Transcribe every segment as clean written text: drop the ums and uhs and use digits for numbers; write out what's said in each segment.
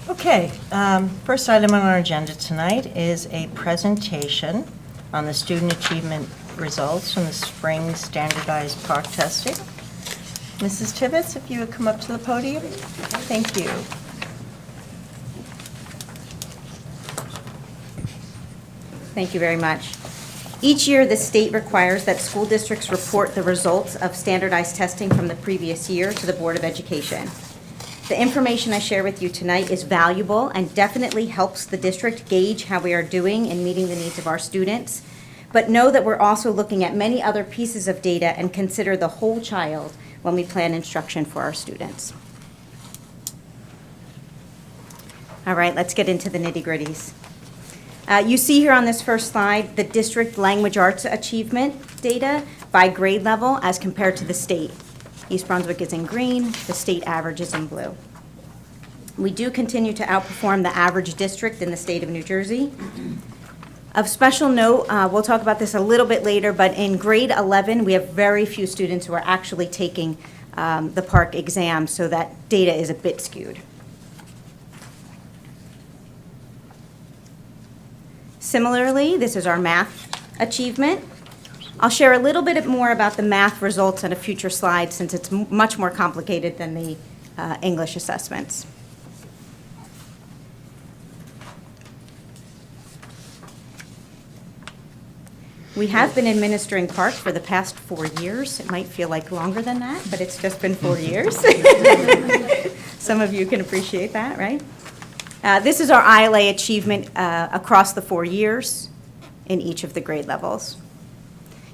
Okay, first item on our agenda tonight is a presentation on the student achievement results from the spring standardized PARCC testing. Mrs. Tibbetts, if you would come up to the podium. Thank you. Thank you very much. Each year, the state requires that school districts report the results of standardized testing from the previous year to the Board of Education. The information I share with you tonight is valuable and definitely helps the district gauge how we are doing in meeting the needs of our students. But know that we're also looking at many other pieces of data and consider the whole child when we plan instruction for our students. All right, let's get into the nitty-gritties. You see here on this first slide the district language arts achievement data by grade level as compared to the state. East Brunswick is in green, the state average is in blue. We do continue to outperform the average district in the state of New Jersey. Of special note, we'll talk about this a little bit later, but in grade 11, we have very few students who are actually taking the PARCC exam, so that data is a bit skewed. Similarly, this is our math achievement. I'll share a little bit more about the math results on a future slide since it's much more complicated than the English assessments. We have been administering PARCC for the past 4 years. It might feel like longer than that, but it's just been 4 years. Some of you can appreciate that, right? This is our Ila Achievement across the 4 years in each of the grade levels.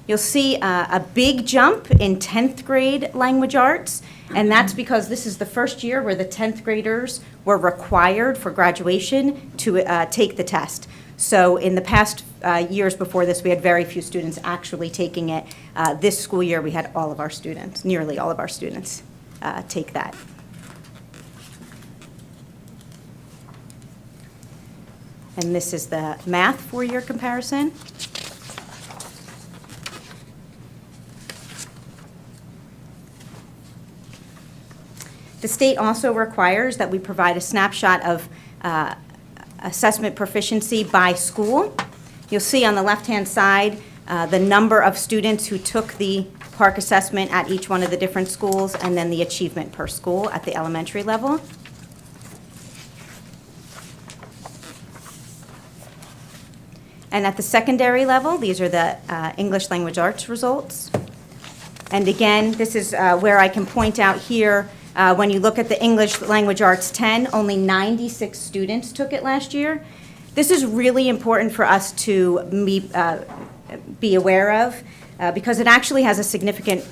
You'll see a big jump in 10th grade language arts, and that's because this is the first year where the 10th graders were required for graduation to take the test. So in the past years before this, we had very few students actually taking it. This school year, we had all of our students, nearly all of our students, take that. And this is the math 4-year comparison. The state also requires that we provide a snapshot of assessment proficiency by school. You'll see on the left-hand side the number of students who took the PARCC assessment at each one of the different schools, and then the achievement per school at the elementary level. And at the secondary level, these are the English language arts results. And again, this is where I can point out here, when you look at the English language arts 10, only 96 students took it last year. This is really important for us to be aware of because it actually has a significant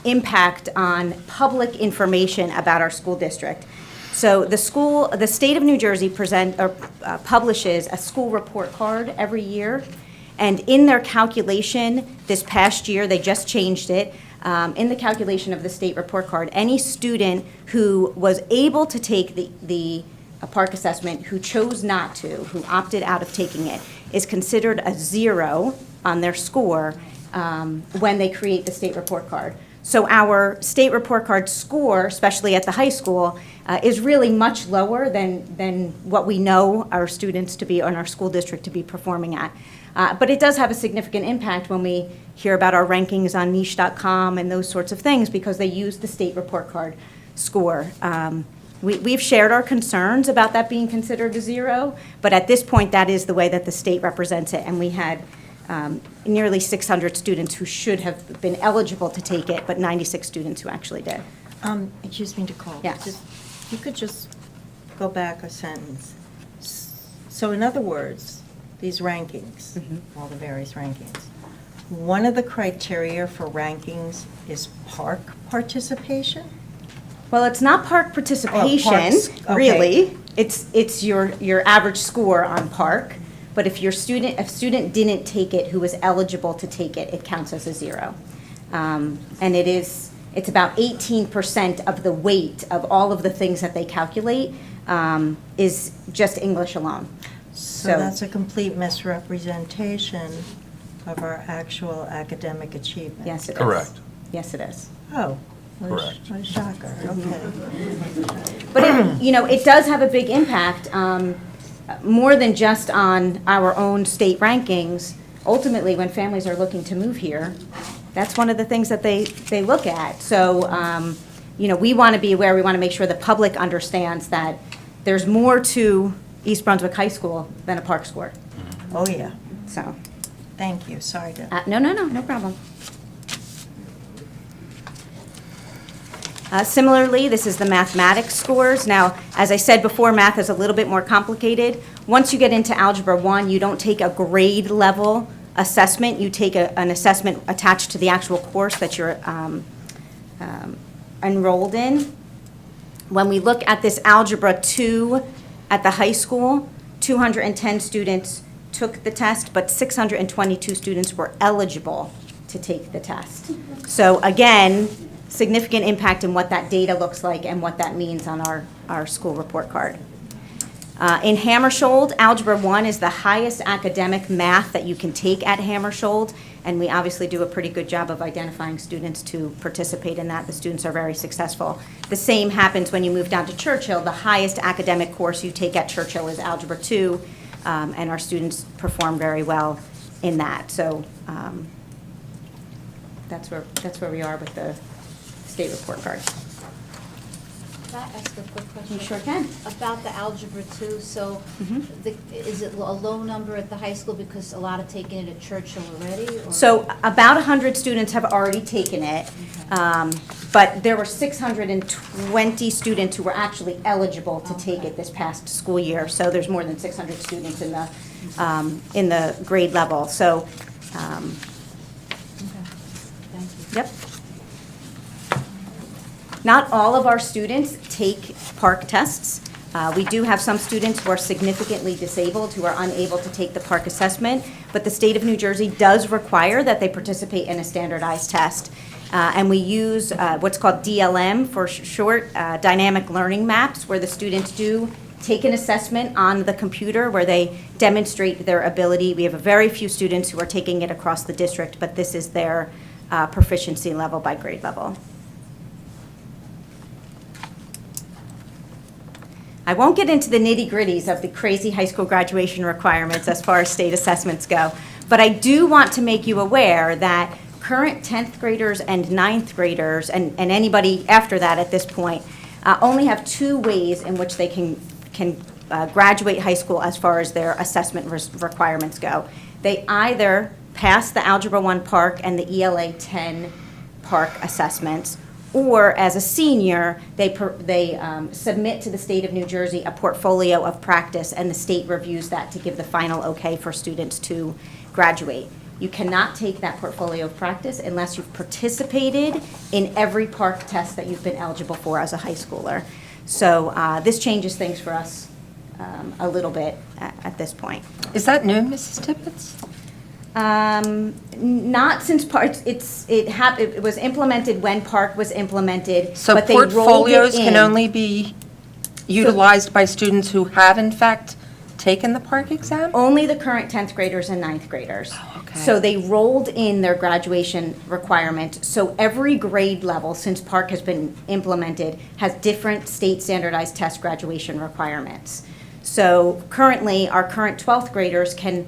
impact on public information about our school district. So the state of New Jersey publishes a school report card every year, and in their calculation this past year, they just changed it. In the calculation of the state report card, any student who was able to take the PARCC assessment, who chose not to, who opted out of taking it, is considered a 0 on their score when they create the state report card. So our state report card score, especially at the high school, is really much lower than what we know our students to be, and our school district to be performing at. But it does have a significant impact when we hear about our rankings on niche.com and those sorts of things because they use the state report card score. We've shared our concerns about that being considered a 0, but at this point that is the way that the state represents it, and we had nearly 600 students who should have been eligible to take it, but 96 students who actually did. Excuse me, Nicole. Yes. You could just go back a sentence. So in other words, these rankings, all the various rankings, one of the criteria for rankings is PARCC participation? Well, it's not PARCC participation, PARCC, okay. Really. It's your average score on PARCC. But if a student didn't take it who was eligible to take it, it counts as a 0. And it's about 18% of the weight of all of the things that they calculate is just English alone. So that's a complete misrepresentation of our actual academic achievement. Yes, it is. Correct. Yes, it is. Oh, Correct. What a shocker, okay. But it does have a big impact, more than just on our own state rankings. Ultimately, when families are looking to move here, that's one of the things that they look at. So, we want to be aware, we want to make sure the public understands that there's more to East Brunswick High School than a PARCC score. Oh, yeah. So, Thank you, sorry to. no problem. Similarly, this is the mathematics scores. Now, as I said before, math is a little bit more complicated. Once you get into Algebra 1, you don't take a grade level assessment. You take an assessment attached to the actual course that you're enrolled in. When we look at this Algebra 2 at the high school, 210 students took the test, but 622 students were eligible to take the test. So again, significant impact in what that data looks like and what that means on our school report card. In Hammersholt, Algebra 1 is the highest academic math that you can take at Hammersholt, and we obviously do a pretty good job of identifying students to participate in that. The students are very successful. The same happens when you move down to Churchill. The highest academic course you take at Churchill is Algebra 2, and our students perform very well in that. So that's where we are with the state report card. Can I ask a quick question? You sure can. About the Algebra 2, so is it a low number at the high school because a lot have taken it at Churchill already? Or? So about 100 students have already taken it, but there were 620 students who were actually eligible to take it this past school year. So there's more than 600 students in the grade level. So, Okay. Thank you. yep. Not all of our students take PARCC tests. We do have some students who are significantly disabled who are unable to take the PARCC assessment, but the state of New Jersey does require that they participate in a standardized test. And we use what's called DLM for short, dynamic learning maps, where the students do take an assessment on the computer where they demonstrate their ability. We have a very few students who are taking it across the district, but this is their proficiency level by grade level. I won't get into the nitty-gritties of the crazy high school graduation requirements as far as state assessments go, but I do want to make you aware that current 10th graders and 9th graders, and anybody after that at this point, only have two ways in which they can graduate high school as far as their assessment requirements go. They either pass the Algebra 1 PARCC and the ELA 10 PARCC assessments, or as a senior, they submit to the state of New Jersey a portfolio of practice, and the state reviews that to give the final okay for students to graduate. You cannot take that portfolio of practice unless you've participated in every PARCC test that you've been eligible for as a high schooler. So this changes things for us a little bit at this point. Is that new, Mrs. Tippett? Not since PARCC, it was implemented when PARCC was implemented, So but they rolled it portfolios can in. only be utilized by students who have in fact taken the PARCC exam? Only the current 10th graders and 9th graders. Oh, okay. So they rolled in their graduation requirement. So every grade level, since PARCC has been implemented, has different state standardized test graduation requirements. So currently, our current 12th graders can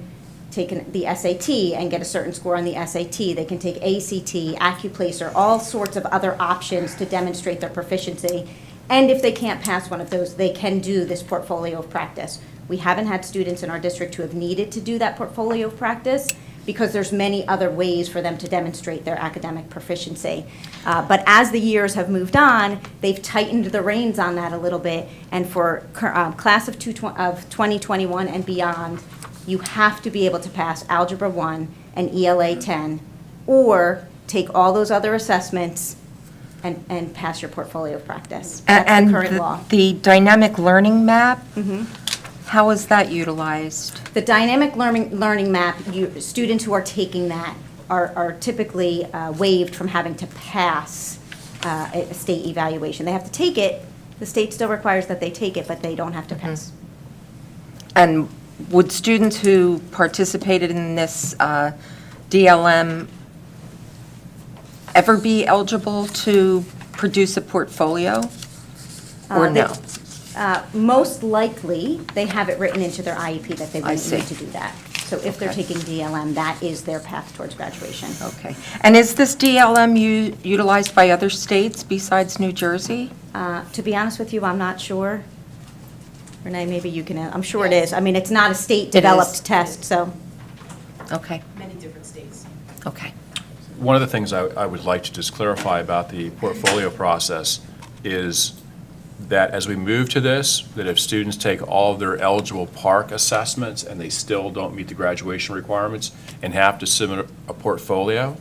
take the SAT and get a certain score on the SAT. They can take ACT, AccuPlacer, all sorts of other options to demonstrate their proficiency. And if they can't pass one of those, they can do this portfolio of practice. We haven't had students in our district who have needed to do that portfolio of practice because there's many other ways for them to demonstrate their academic proficiency. But as the years have moved on, they've tightened the reins on that a little bit. And for class of 2021 and beyond, you have to be able to pass Algebra 1 and ELA 10, or take all those other assessments and pass your portfolio of practice. That's And the current law. the dynamic learning map, how is that utilized? The dynamic learning map, students who are taking that are typically waived from having to pass a state evaluation. They have to take it. The state still requires that they take it, but they don't have to pass. And would students who participated in this DLM ever be eligible to produce a portfolio? Or They- no? Most likely, they have it written into their IEP that they wouldn't see. need to do that. So if they're Okay. taking DLM, that is their path towards graduation. Okay. And is this DLM utilized by other states besides New Jersey? To be honest with you, I'm not sure. Renee, maybe you can, I'm sure it is. I mean, it's not a state-developed test, so. Okay, Many different states. okay. One of the things I would like to just clarify about the portfolio process is that as we move to this, that if students take all of their eligible PARCC assessments and they still don't meet the graduation requirements and have to submit a portfolio,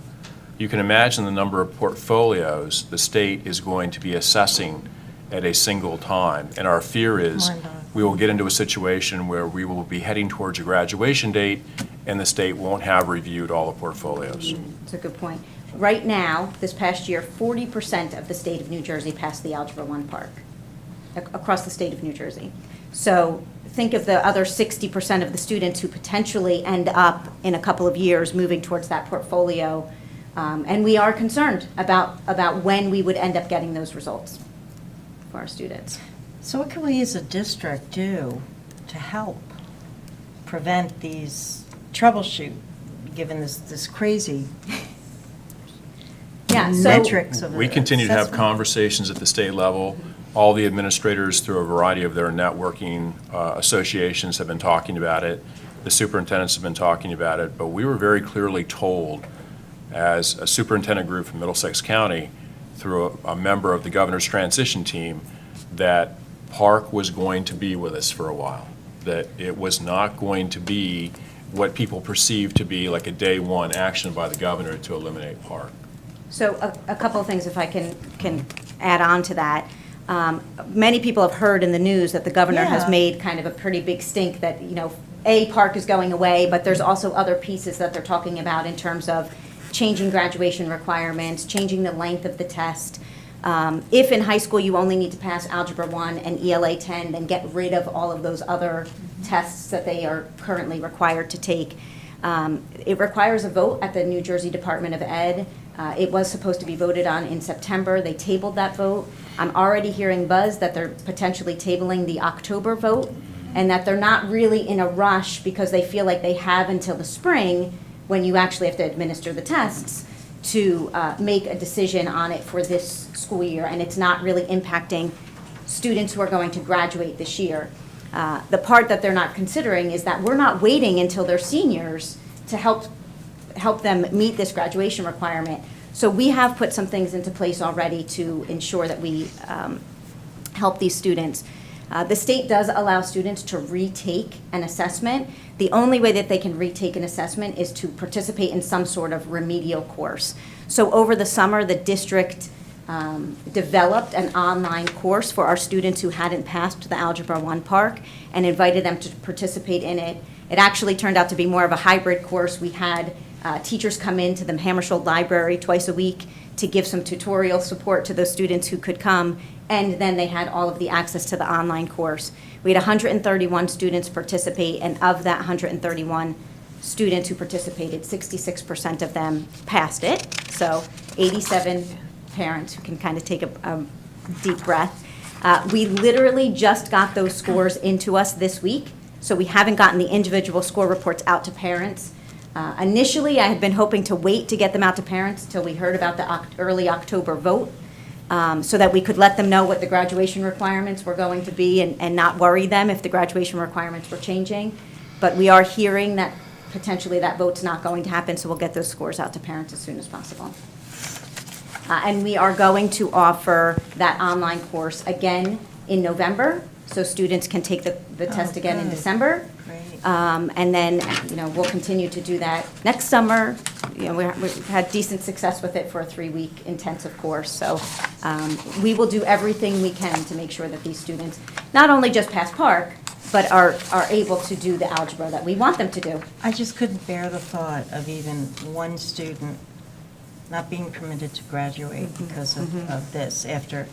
you can imagine the number of portfolios the state is going to be assessing at a single time. And our fear is we will get into a situation where we will be heading towards a graduation date and the state won't have reviewed all the portfolios. It's a good point. Right now, this past year, 40% of the state of New Jersey passed the Algebra 1 PARCC, across the state of New Jersey. So think of the other 60% of the students who potentially end up in a couple of years moving towards that portfolio. And we are concerned about when we would end up getting those results for our students. So what can we as a district do to help prevent these troubleshoot, given this crazy Yeah, so. metrics of We continue to have assessment? conversations at the state level. All the administrators, through a variety of their networking associations, have been talking about it. The superintendents have been talking about it, but we were very clearly told as a superintendent group from Middlesex County, through a member of the governor's transition team, that PARCC was going to be with us for a while, that it was not going to be what people perceive to be like a day one action by the governor to eliminate PARCC. So a couple of things, if I can add on to that. Many people have heard in the news that the governor has Yeah. made kind of a pretty big stink that, PARCC is going away, but there's also other pieces that they're talking about in terms of changing graduation requirements, changing the length of the test. If in high school you only need to pass Algebra 1 and ELA 10, then get rid of all of those other tests that they are currently required to take. It requires a vote at the New Jersey Department of Ed. It was supposed to be voted on in September. They tabled that vote. I'm already hearing buzz that they're potentially tabling the October vote, and that they're not really in a rush because they feel like they have until the spring, when you actually have to administer the tests, to make a decision on it for this school year, and it's not really impacting students who are going to graduate this year. The part that they're not considering is that we're not waiting until they're seniors to help them meet this graduation requirement. So we have put some things into place already to ensure that we help these students. The state does allow students to retake an assessment. The only way that they can retake an assessment is to participate in some sort of remedial course. So over the summer, the district developed an online course for our students who hadn't passed the Algebra 1 PARCC and invited them to participate in it. It actually turned out to be more of a hybrid course. We had teachers come into the Hammersholt Library twice a week to give some tutorial support to those students who could come, and then they had all of the access to the online course. We had 131 students participate, and of that 131 students who participated, 66% of them passed it. So 87 parents who can kind of take a deep breath. We literally just got those scores into us this week, so we haven't gotten the individual score reports out to parents. Initially, I had been hoping to wait to get them out to parents till we heard about the early October vote, so that we could let them know what the graduation requirements were going to be and not worry them if the graduation requirements were changing. But we are hearing that potentially that vote's not going to happen, so we'll get those scores out to parents as soon as possible. And we are going to offer that online course again in November, so students can take the test again in good. December. Great. And then, we'll continue to do that next summer. We've had decent success with it for a 3-week intensive course. So we will do everything we can to make sure that these students not only just pass PARCC, but are able to do the algebra that we want them to do. I just couldn't bear the thought of even one student not being permitted to graduate because of this after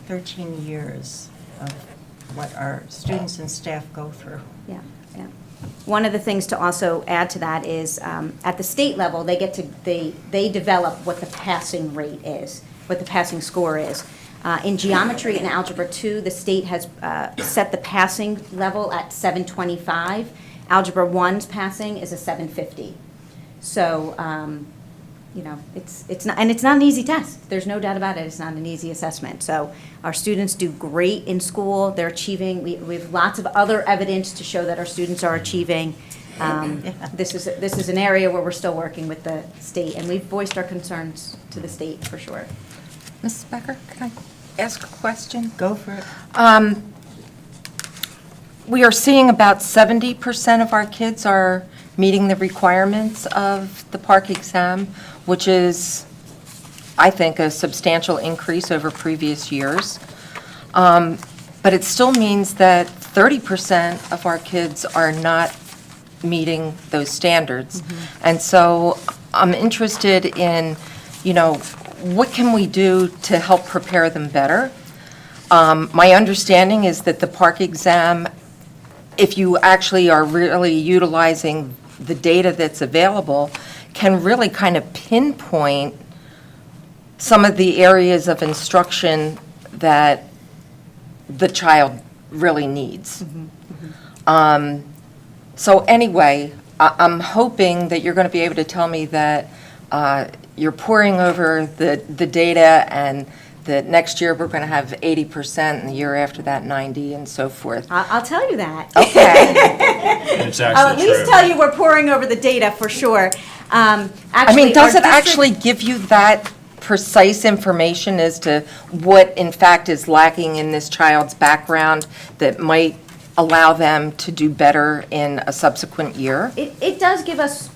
13 years of what our students and staff go through. Yeah, yeah. One of the things to also add to that is, at the state level, they develop what the passing rate is. what the passing score is. In geometry and algebra 2, the state has set the passing level at 725. Algebra 1's passing is a 750. So, you know, it's not, and it's not an easy test. There's no doubt about it. It's not an easy assessment. So our students do great in school. They're achieving. We have lots of other evidence to show that our students are achieving. This is an area where we're still working with the state, and we've voiced our concerns to the state for sure. Mrs. Becker, can I ask a question? Go for it. We are seeing about 70% of our kids are meeting the requirements of the PARCC exam, which is, I think, a substantial increase over previous years. But it still means that 30% of our kids are not meeting those standards. And so I'm interested in, you know, what can we do to help prepare them better? My understanding is that the PARCC exam, if you actually are really utilizing the data that's available, can really kind of pinpoint some of the areas of instruction that the child really needs. So anyway, I'm hoping that you're going to be able to tell me that you're poring over the data, and that next year we're going to have 80%, and the year after that 90%, and so forth. I'll tell you that. Okay. It's I'll actually at least true. tell you we're pouring over the data for sure. I mean, does it actually give you that precise information as to what, in fact, is lacking in this child's background that might allow them to do better in a subsequent year? It does give us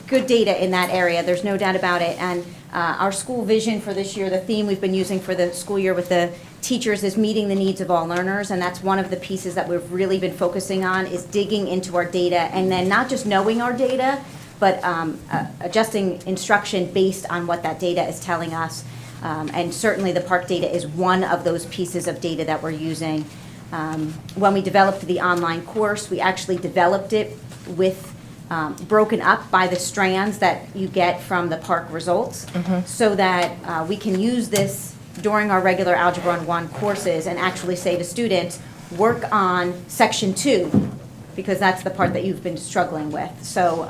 good data in that area, there's no doubt about it. And our school vision for this year, the theme we've been using for the school year with the teachers is meeting the needs of all learners, and that's one of the pieces that we've really been focusing on, is digging into our data, and then not just knowing our data, but adjusting instruction based on what that data is telling us. And certainly the PARCC data is one of those pieces of data that we're using. When we developed the online course, we actually developed it with broken up by the strands that you get from the PARCC results, so that we can use this during our regular Algebra 1 courses and actually say to students, work on section 2, because that's the part that you've been struggling with. So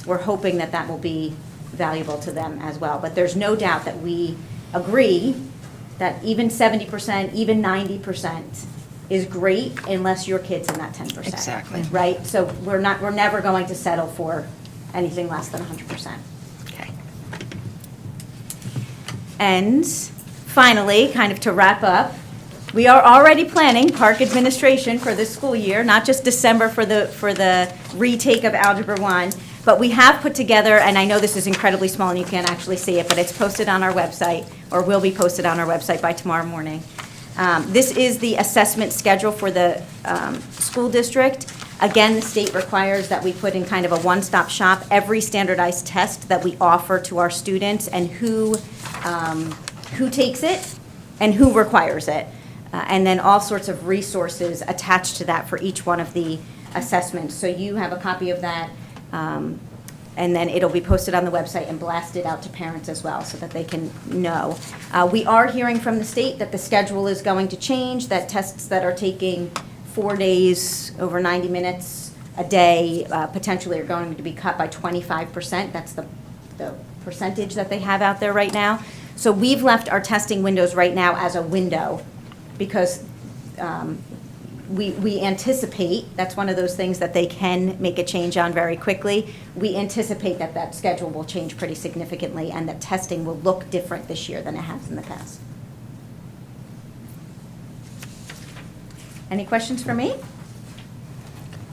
we're hoping that that will be valuable to them as well. But there's no doubt that we agree that even 70%, even 90% is great unless your kid's in that 10%. Exactly. Right? So we're never going to settle for anything less than 100%. Okay. And finally, kind of to wrap up, we are already planning PARCC administration for this school year, not just December for the retake of Algebra 1, but we have put together, and I know this is incredibly small and you can't actually see it, but it's posted on our website, or will be posted on our website by tomorrow morning. This is the assessment schedule for the school district. Again, the state requires that we put in kind of a one-stop shop every standardized test that we offer to our students, and who takes it and who requires it. And then all sorts of resources attached to that for each one of the assessments. So you have a copy of that, and then it'll be posted on the website and blasted out to parents as well so that they can know. We are hearing from the state that the schedule is going to change, that tests that are taking 4 days, over 90 minutes a day, potentially are going to be cut by 25%. That's the percentage that they have out there right now. So we've left our testing windows right now as a window, because we anticipate, that's one of those things that they can make a change on very quickly. We anticipate that that schedule will change pretty significantly, and that testing will look different this year than it has in the past. Any questions for me?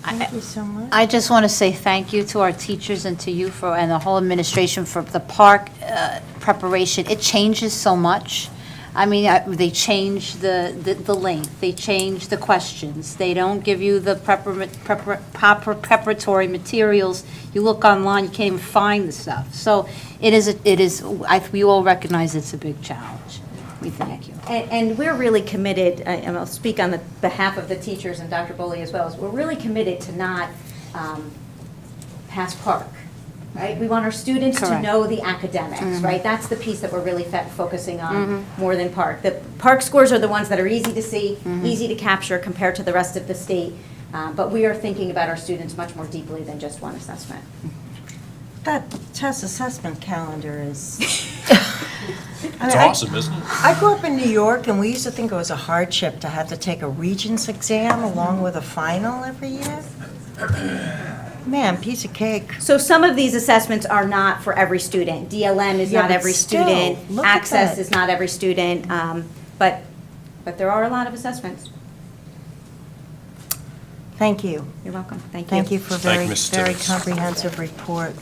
Thank you so much. I just want to say thank you to our teachers and to you and the whole administration for the PARCC preparation. It changes so much. I mean, they change the length, they change the questions, they don't give you the proper preparatory materials. You look online, you can't even find the stuff. So we all recognize it's a big challenge. We thank you. And we're really committed, and I'll speak on the behalf of the teachers and Dr. Boley as well, is we're really committed to not pass PARCC. right? We want our students to Correct. know the academics, right? That's the piece that we're really focusing on more than PARCC. The PARCC scores are the ones that are easy to see, easy to capture compared to the rest of the state. But we are thinking about our students much more deeply than just one assessment. That test assessment calendar is. It's awesome, isn't it? I grew up in New York, and we used to think it was a hardship to have to take a Regents exam along with a final every year. Man, piece of cake. So some of these assessments are not for every student. DLM is Yeah, not but every still, student. look at Access that. is not every student. But there are a lot of assessments. Thank you. You're welcome. Thank you. Thank you for a Thank very, you, Mrs. very Tibbetts. comprehensive report.